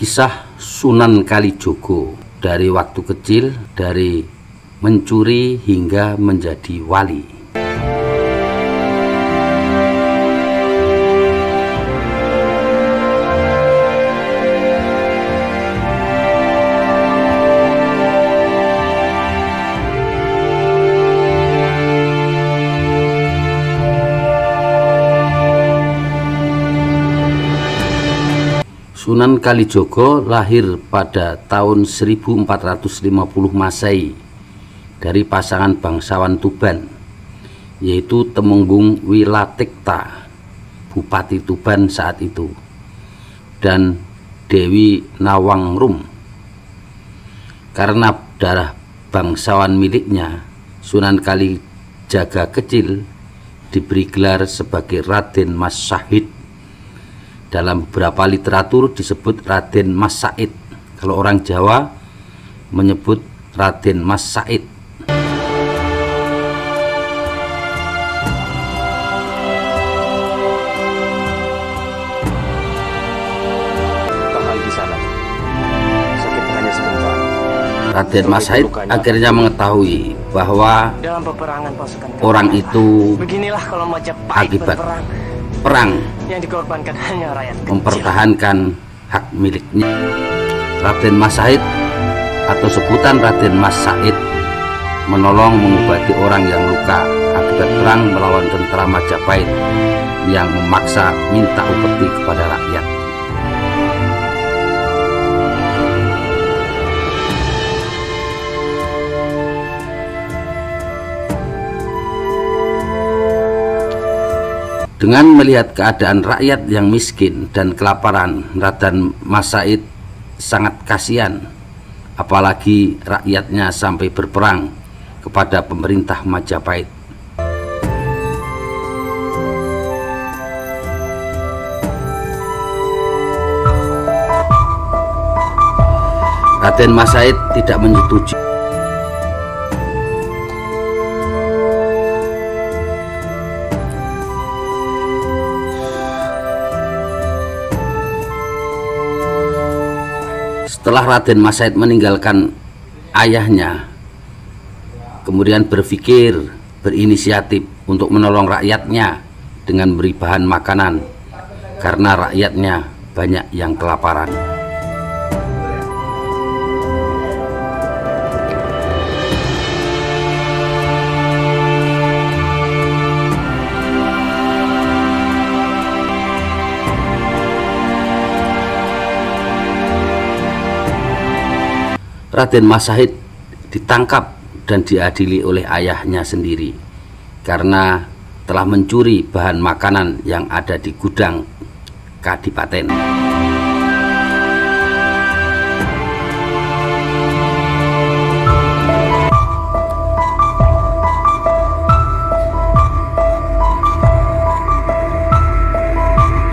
Kisah Sunan Kalijogo dari waktu kecil, dari mencuri hingga menjadi wali. Sunan Kalijogo lahir pada tahun 1450 Masehi dari pasangan bangsawan Tuban, yaitu Temenggung Wilatikta, Bupati Tuban saat itu, dan Dewi Nawangrum. Karena darah bangsawan miliknya, Sunan Kalijaga kecil diberi gelar sebagai Raden Mas Syahid. Dalam beberapa literatur disebut Raden Mas Said. Kalau orang Jawa menyebut Raden Mas Said. Raden Mas Said akhirnya mengetahui bahwa orang itu akibat perang yang dikorbankan hanya rakyat kecil, mempertahankan hak miliknya. Raden Mas Said atau sebutan Raden Mas Said menolong mengobati orang yang luka akibat perang melawan tentara Majapahit yang memaksa minta upeti kepada rakyat. Dengan melihat keadaan rakyat yang miskin dan kelaparan, Raden Mas Said sangat kasihan, apalagi rakyatnya sampai berperang kepada pemerintah Majapahit. Raden Mas Said tidak menyetujui. Setelah Raden Mas Said meninggalkan ayahnya, kemudian berpikir, berinisiatif untuk menolong rakyatnya dengan beri bahan makanan, karena rakyatnya banyak yang kelaparan. Raden Mas Said ditangkap dan diadili oleh ayahnya sendiri karena telah mencuri bahan makanan yang ada di gudang Kadipaten.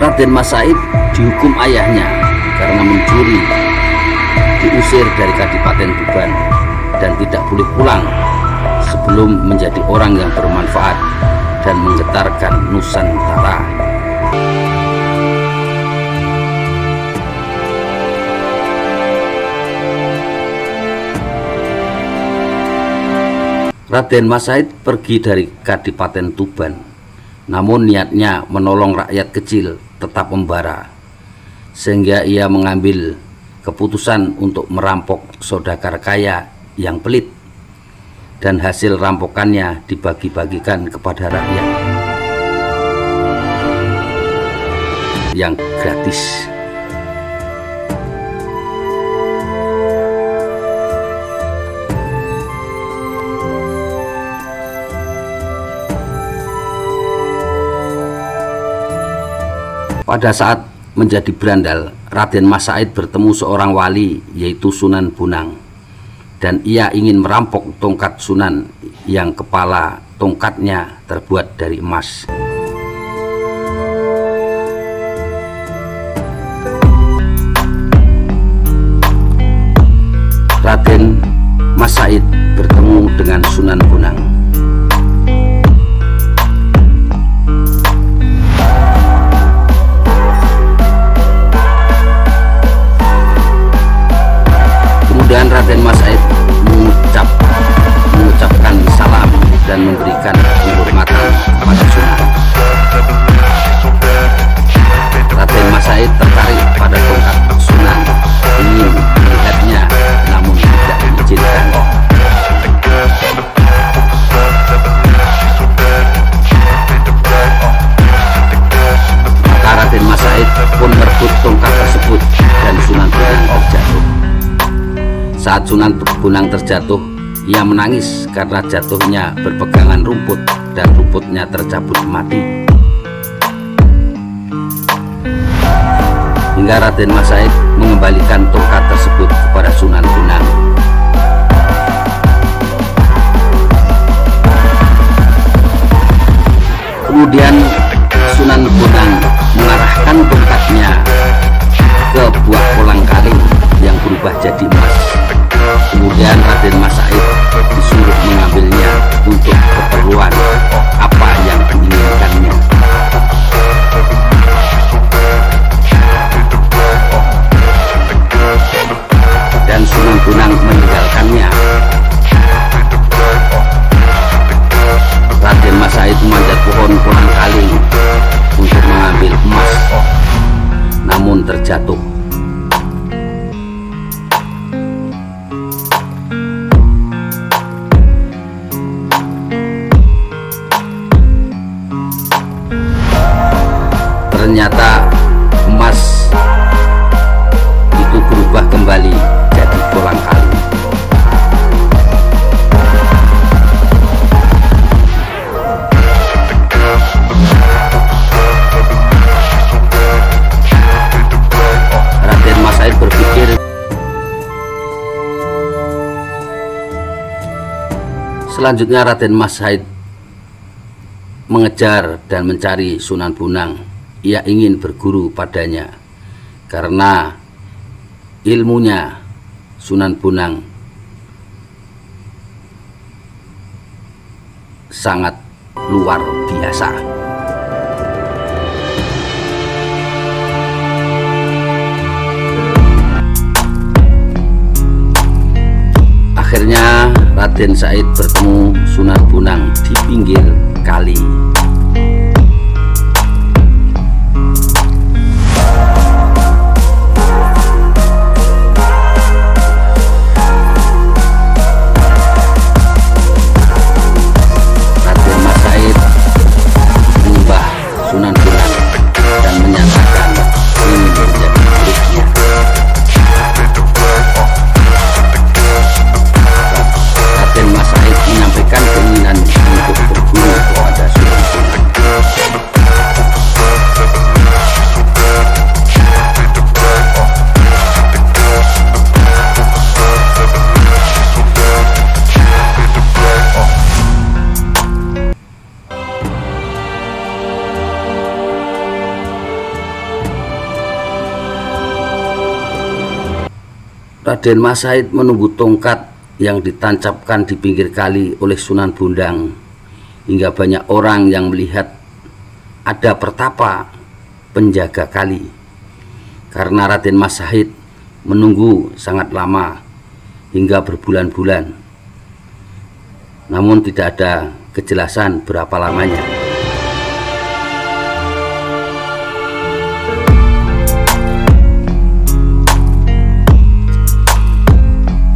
Raden Mas Said dihukum ayahnya karena mencuri, diusir dari Kadipaten Tuban dan tidak boleh pulang sebelum menjadi orang yang bermanfaat dan menggetarkan Nusantara. Raden Mas Said pergi dari Kadipaten Tuban, namun niatnya menolong rakyat kecil tetap membara, sehingga ia mengambil keputusan untuk merampok saudagar kaya yang pelit, dan hasil rampokannya dibagi-bagikan kepada rakyat yang gratis. Pada saat menjadi berandal, Raden Mas Said bertemu seorang wali, yaitu Sunan Bonang, dan ia ingin merampok tongkat Sunan yang kepala tongkatnya terbuat dari emas. Raden Mas Said bertemu dengan Sunan Bonang. Said pun merebut tongkat tersebut dan Sunan Bonang terjatuh. Saat Sunan Bonang terjatuh, ia menangis karena jatuhnya berpegangan rumput dan rumputnya tercabut mati. Hingga Raden Mas Said mengembalikan tongkat tersebut kepada Sunan Bonang. Kemudian Sunan Bonang mengarahkan tongkatnya ke buah kolang-kaling yang berubah jadi emas. Kemudian Raden Mas Said disuruh mengambilnya untuk keperluan apa yang diinginkannya. Dan Sunan Bonang meninggalkannya. Raden Mas Said memanjat pohon kolang-kaling untuk mengambil emas, namun terjatuh. Ternyata emas itu berubah kembali jadi kolang-kaling. Raden Mas Said berpikir, selanjutnya Raden Mas Said mengejar dan mencari Sunan Bonang. Ia ingin berguru padanya karena ilmunya Sunan Bonang sangat luar biasa. Akhirnya Raden Said bertemu Sunan Bonang di pinggir kali. Raden Mas Said menunggu tongkat yang ditancapkan di pinggir kali oleh Sunan Bonang hingga banyak orang yang melihat ada pertapa penjaga kali. Karena Raden Mas Said menunggu sangat lama hingga berbulan-bulan, namun tidak ada kejelasan berapa lamanya.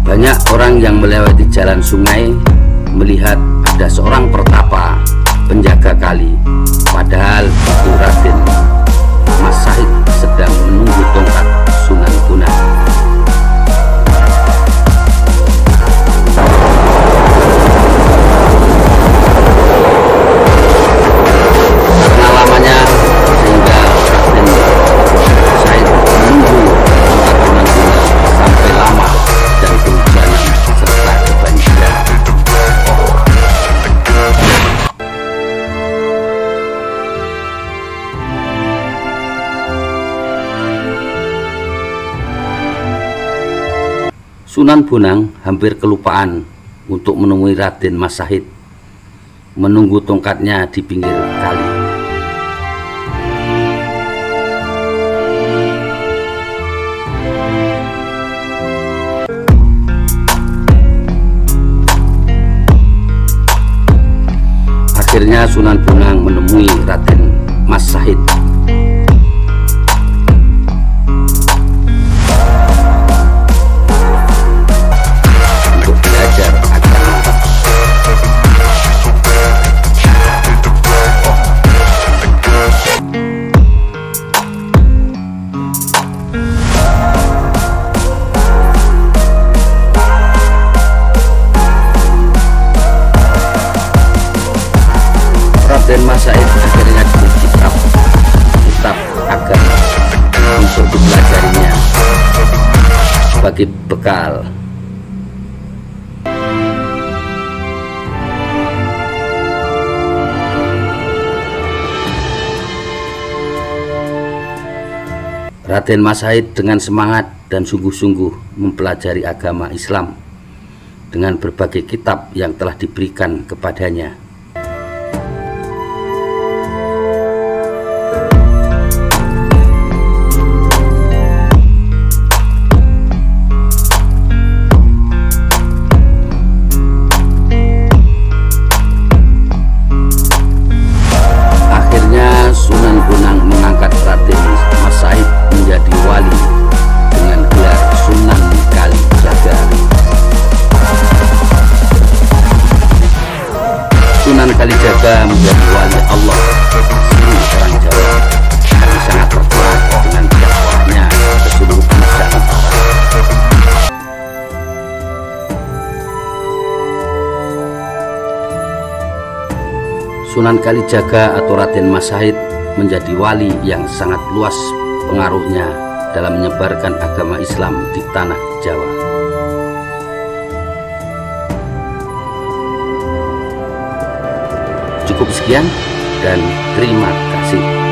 Banyak orang yang melewati jalan sungai melihat ada seorang pertapa penjaga kali, padahal itu Raden Mas Said sedang menunggu tongkat Sunan Bonang. Karena lamanya sehingga Raden Said menunggu tongkat Sunan Bonang sampai lama dan kehujanan serta kebanjiran. Sunan Bonang hampir kelupaan untuk menemui Raden Mas Said menunggu tongkatnya di pinggir kali. Akhirnya Sunan Bonang menemui Raden Mas Said. Untuk belajar agama. untuk dipelajarinya sebagai bekal. Raden Mas Said dengan semangat dan sungguh-sungguh mempelajari agama Islam dengan berbagai kitab yang telah diberikan kepadanya. Akhirnya Sunan Bonang mengangkat Raden Mas Said menjadi wali dengan gelar Sunan Kalijaga. Sunan Kalijaga menjadi wali Allah ciri orang Jawa yang sangat terkenal dengan dakwahnya ke seluruh Nusantara. Sunan Kalijaga atau Raden Mas Said menjadi wali yang sangat luas pengaruhnya dalam menyebarkan agama Islam di tanah Jawa. Cukup sekian dan terima kasih.